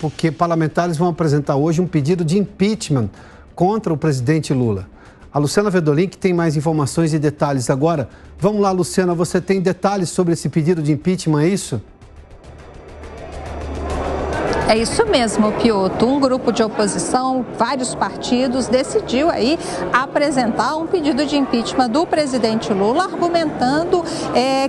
porque parlamentares vão apresentar hoje um pedido de impeachment contra o presidente Lula. A Luciana Vedolin, que tem mais informações e detalhes agora. Vamos lá, Luciana, você tem detalhes sobre esse pedido de impeachment, é isso? É isso mesmo, Piotr. Um grupo de oposição, vários partidos, decidiu aí apresentar um pedido de impeachment do presidente Lula, argumentando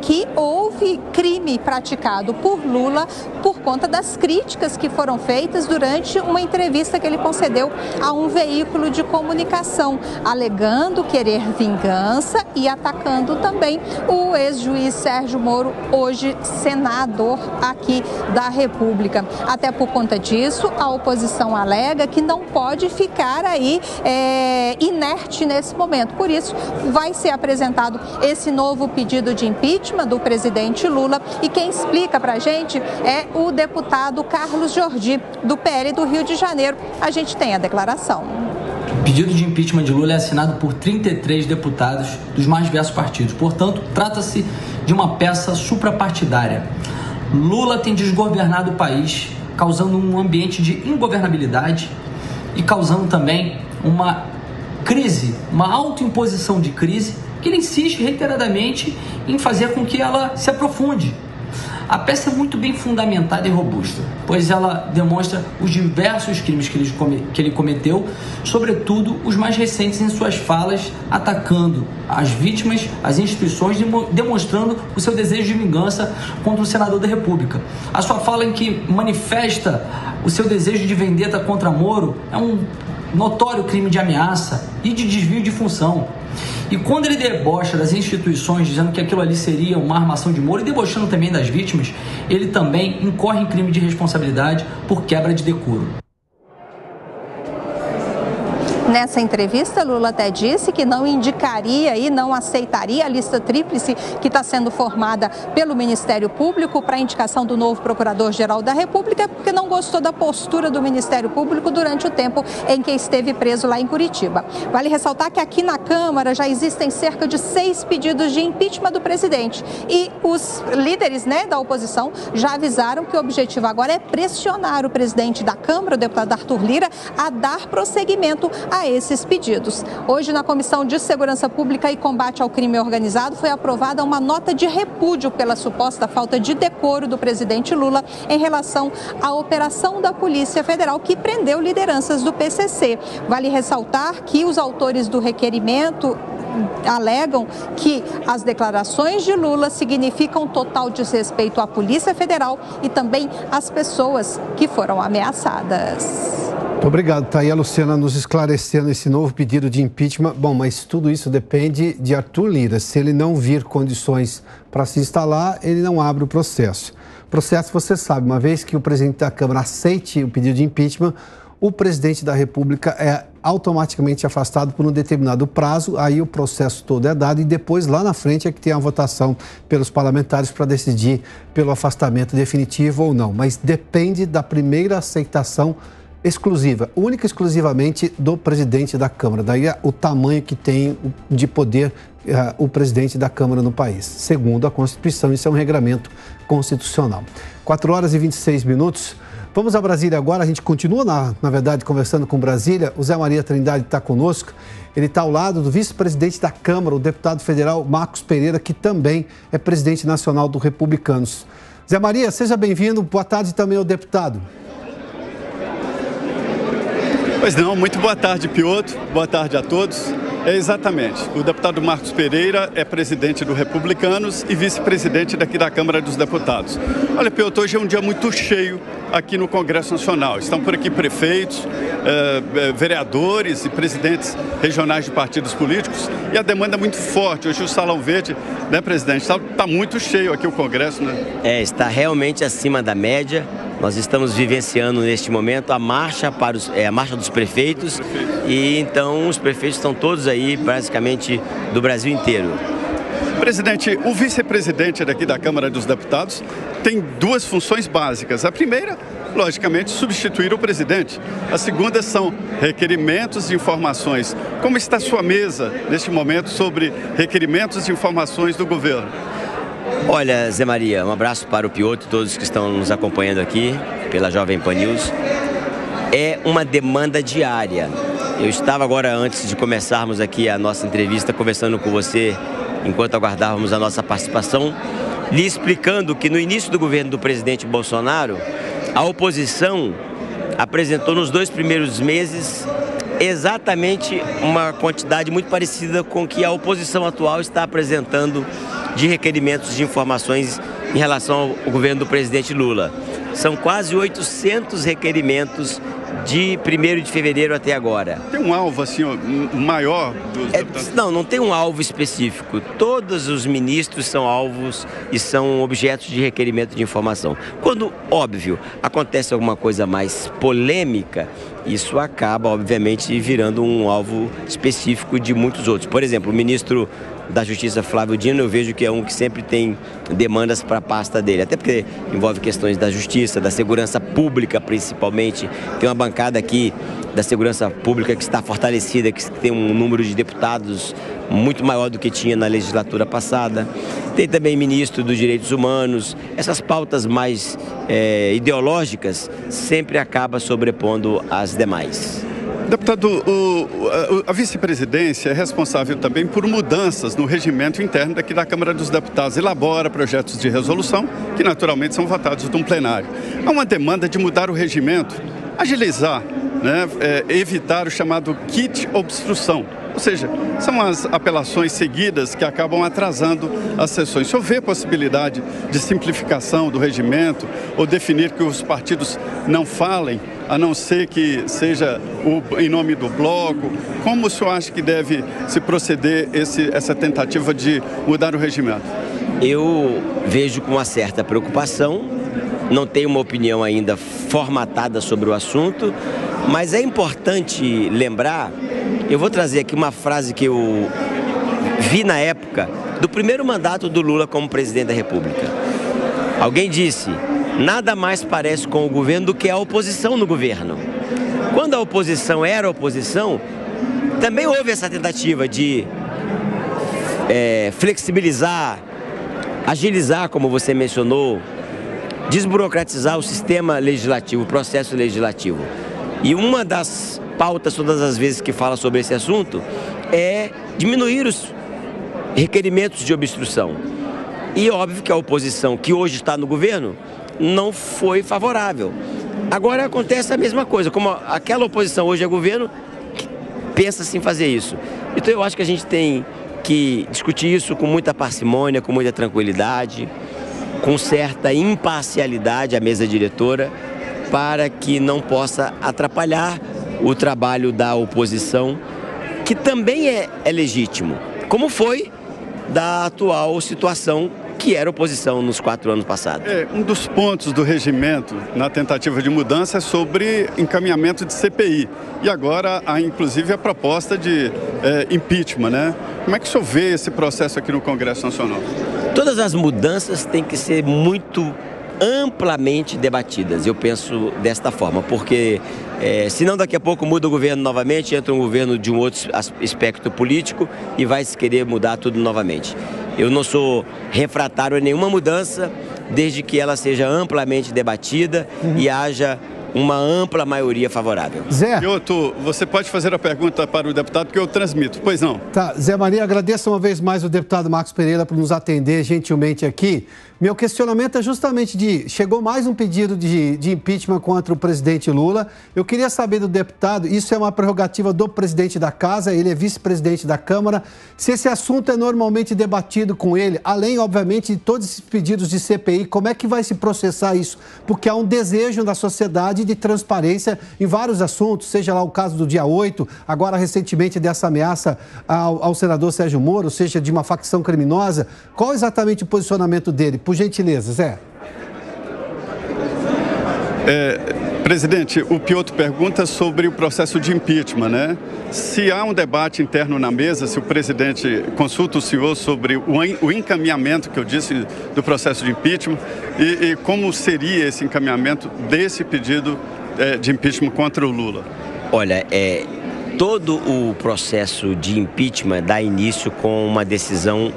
que houve crime praticado por Lula por conta das críticas que foram feitas durante uma entrevista que ele concedeu a um veículo de comunicação, alegando querer vingança e atacando também o ex-juiz Sérgio Moro, hoje senador aqui da República. Até por conta disso, a oposição alega que não pode ficar aí inerte nesse momento. Por isso, vai ser apresentado esse novo pedido de impeachment do presidente Lula. E quem explica para a gente é o deputado Carlos Jordi, do PL do Rio de Janeiro. A gente tem a declaração. O pedido de impeachment de Lula é assinado por 33 deputados dos mais diversos partidos. Portanto, trata-se de uma peça suprapartidária. Lula tem desgovernado o país, causando um ambiente de ingovernabilidade e causando também uma crise, uma autoimposição de crise que ele insiste reiteradamente em fazer com que ela se aprofunde. A peça é muito bem fundamentada e robusta, pois ela demonstra os diversos crimes que ele cometeu, sobretudo os mais recentes em suas falas, atacando as vítimas, as instituições, demonstrando o seu desejo de vingança contra o senador da República. A sua fala em que manifesta o seu desejo de vendetta contra Moro é um notório crime de ameaça e de desvio de função. E quando ele debocha das instituições, dizendo que aquilo ali seria uma armação de Moro, e debochando também das vítimas, ele também incorre em crime de responsabilidade por quebra de decoro. Nessa entrevista, Lula até disse que não indicaria e não aceitaria a lista tríplice que está sendo formada pelo Ministério Público para a indicação do novo Procurador-Geral da República, porque não gostou da postura do Ministério Público durante o tempo em que esteve preso lá em Curitiba. Vale ressaltar que aqui na Câmara já existem cerca de 6 pedidos de impeachment do presidente e os líderes, da oposição já avisaram que o objetivo agora é pressionar o presidente da Câmara, o deputado Arthur Lira, a dar prosseguimento a esses pedidos. Hoje, na Comissão de Segurança Pública e Combate ao Crime Organizado, foi aprovada uma nota de repúdio pela suposta falta de decoro do presidente Lula em relação à operação da Polícia Federal que prendeu lideranças do PCC. Vale ressaltar que os autores do requerimento alegam que as declarações de Lula significam total desrespeito à Polícia Federal e também às pessoas que foram ameaçadas. Muito obrigado. Está aí a Luciana nos esclarecendo esse novo pedido de impeachment. Bom, mas tudo isso depende de Arthur Lira. Se ele não vir condições para se instalar, ele não abre o processo. O processo, você sabe, uma vez que o presidente da Câmara aceite o pedido de impeachment, o presidente da República é automaticamente afastado por um determinado prazo, aí o processo todo é dado e depois, lá na frente, é que tem a votação pelos parlamentares para decidir pelo afastamento definitivo ou não. Mas depende da primeira aceitação exclusiva, única e exclusivamente do presidente da Câmara. Daí o tamanho que tem de poder o presidente da Câmara no país. Segundo a Constituição, isso é um regramento constitucional. 4h26. Vamos a Brasília agora. A gente continua, na verdade, conversando com Brasília. O Zé Maria Trindade está conosco. Ele está ao lado do vice-presidente da Câmara, o deputado federal Marcos Pereira, que também é presidente nacional do Republicanos. Zé Maria, seja bem-vindo. Boa tarde também ao deputado. Pois não, muito boa tarde, Piotr. Boa tarde a todos. Exatamente. O deputado Marcos Pereira é presidente do Republicanos e vice-presidente daqui da Câmara dos Deputados. Olha, Piotr, hoje é um dia muito cheio aqui no Congresso Nacional. Estão por aqui prefeitos, vereadores e presidentes regionais de partidos políticos e a demanda é muito forte. Hoje o Salão Verde, presidente, está muito cheio aqui o Congresso, né? Está realmente acima da média. Nós estamos vivenciando neste momento a marcha a marcha dos prefeitos e então os prefeitos estão todos aí basicamente do Brasil inteiro. Presidente, o vice-presidente daqui da Câmara dos Deputados tem 2 funções básicas. A primeira, logicamente, substituir o presidente. A segunda são requerimentos e informações. Como está a sua mesa neste momento sobre requerimentos e informações do governo? Olha, Zé Maria, um abraço para o Piotr e todos que estão nos acompanhando aqui pela Jovem Pan News. É uma demanda diária. Eu estava agora, antes de começarmos aqui a nossa entrevista, conversando com você, enquanto aguardávamos a nossa participação, lhe explicando que no início do governo do presidente Bolsonaro, a oposição apresentou nos 2 primeiros meses exatamente uma quantidade muito parecida com que a oposição atual está apresentando de requerimentos de informações em relação ao governo do presidente Lula. São quase 800 requerimentos de 1º de fevereiro até agora. Tem um alvo assim maior dos deputados? Não tem um alvo específico. Todos os ministros são alvos e são objetos de requerimento de informação. Quando, óbvio, acontece alguma coisa mais polêmica, isso acaba, obviamente, virando um alvo específico de muitos outros. Por exemplo, o ministro da Justiça, Flávio Dino, eu vejo que é um que sempre tem demandas para a pasta dele, até porque envolve questões da justiça, da segurança pública principalmente. Tem uma bancada aqui da segurança pública que está fortalecida, que tem um número de deputados muito maior do que tinha na legislatura passada. Tem também ministro dos Direitos Humanos. Essas pautas mais ideológicas sempre acabam sobrepondo as demais. Deputado, a vice-presidência é responsável também por mudanças no regimento interno daqui da Câmara dos Deputados. Elabora projetos de resolução que naturalmente são votados num plenário. Há uma demanda de mudar o regimento, agilizar, né, evitar o chamado kit obstrução. Ou seja, são as apelações seguidas que acabam atrasando as sessões. Se houver possibilidade de simplificação do regimento ou definir que os partidos não falem, a não ser que seja em nome do bloco, como o senhor acha que deve se proceder essa tentativa de mudar o regimento? Eu vejo com uma certa preocupação, não tenho uma opinião ainda formatada sobre o assunto, mas é importante lembrar, eu vou trazer aqui uma frase que eu vi na época do primeiro mandato do Lula como presidente da República. Alguém disse: nada mais parece com o governo do que a oposição no governo. Quando a oposição era oposição, também houve essa tentativa de flexibilizar, agilizar, como você mencionou, desburocratizar o sistema legislativo, o processo legislativo. E uma das pautas, todas as vezes que fala sobre esse assunto, é diminuir os requerimentos de obstrução. E óbvio que a oposição que hoje está no governo não foi favorável. Agora acontece a mesma coisa, como aquela oposição hoje é governo, pensa-se em fazer isso. Então eu acho que a gente tem que discutir isso com muita parcimônia, com muita tranquilidade, com certa imparcialidade à mesa diretora, para que não possa atrapalhar o trabalho da oposição, que também é legítimo, como foi da atual situação que era oposição nos 4 anos passados. Um dos pontos do regimento na tentativa de mudança é sobre encaminhamento de CPI. E agora há inclusive a proposta de impeachment, né? Como é que o senhor vê esse processo aqui no Congresso Nacional? Todas as mudanças têm que ser muito amplamente debatidas, eu penso desta forma, porque senão daqui a pouco muda o governo novamente, entra um governo de um outro espectro político e vai se querer mudar tudo novamente. Eu não sou refratário a nenhuma mudança, desde que ela seja amplamente debatida e haja uma ampla maioria favorável. Zé. Piotr, você pode fazer a pergunta para o deputado que eu transmito, pois não? Tá, Zé Maria, agradeço uma vez mais o deputado Marcos Pereira por nos atender gentilmente aqui. Meu questionamento é justamente chegou mais um pedido de impeachment contra o presidente Lula. Eu queria saber do deputado, isso é uma prerrogativa do presidente da Casa, ele é vice-presidente da Câmara, se esse assunto é normalmente debatido com ele, além, obviamente, de todos esses pedidos de CPI, como é que vai se processar isso? Porque há um desejo da sociedade de transparência em vários assuntos, seja lá o caso do dia 8, agora recentemente dessa ameaça ao senador Sérgio Moro, seja de uma facção criminosa. Qual exatamente o posicionamento dele? Por gentileza, Zé. Presidente, o Piotr pergunta sobre o processo de impeachment, né? Se há um debate interno na mesa, se o presidente consulta o senhor sobre o encaminhamento, que eu disse, do processo de impeachment, e como seria esse encaminhamento desse pedido de impeachment contra o Lula? Olha, todo o processo de impeachment dá início com uma decisão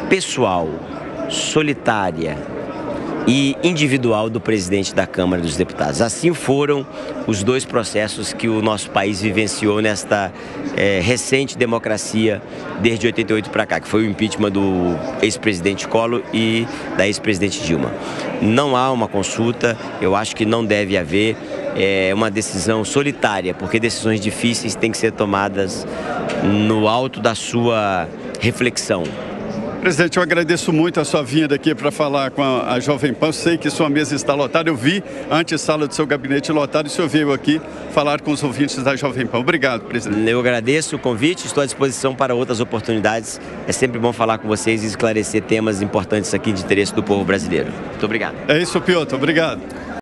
pessoal solitária e individual do presidente da Câmara dos Deputados. Assim foram os dois processos que o nosso país vivenciou nesta recente democracia desde 88 para cá, que foi o impeachment do ex-presidente Collor e da ex-presidente Dilma. Não há uma consulta, eu acho que não deve haver uma decisão solitária, porque decisões difíceis têm que ser tomadas no alto da sua reflexão. Presidente, eu agradeço muito a sua vinda aqui para falar com a Jovem Pan. Eu sei que sua mesa está lotada. Eu vi a antessala do seu gabinete lotada e o senhor veio aqui falar com os ouvintes da Jovem Pan. Obrigado, presidente. Eu agradeço o convite, estou à disposição para outras oportunidades. É sempre bom falar com vocês e esclarecer temas importantes aqui de interesse do povo brasileiro. Muito obrigado. É isso, Piotr. Obrigado.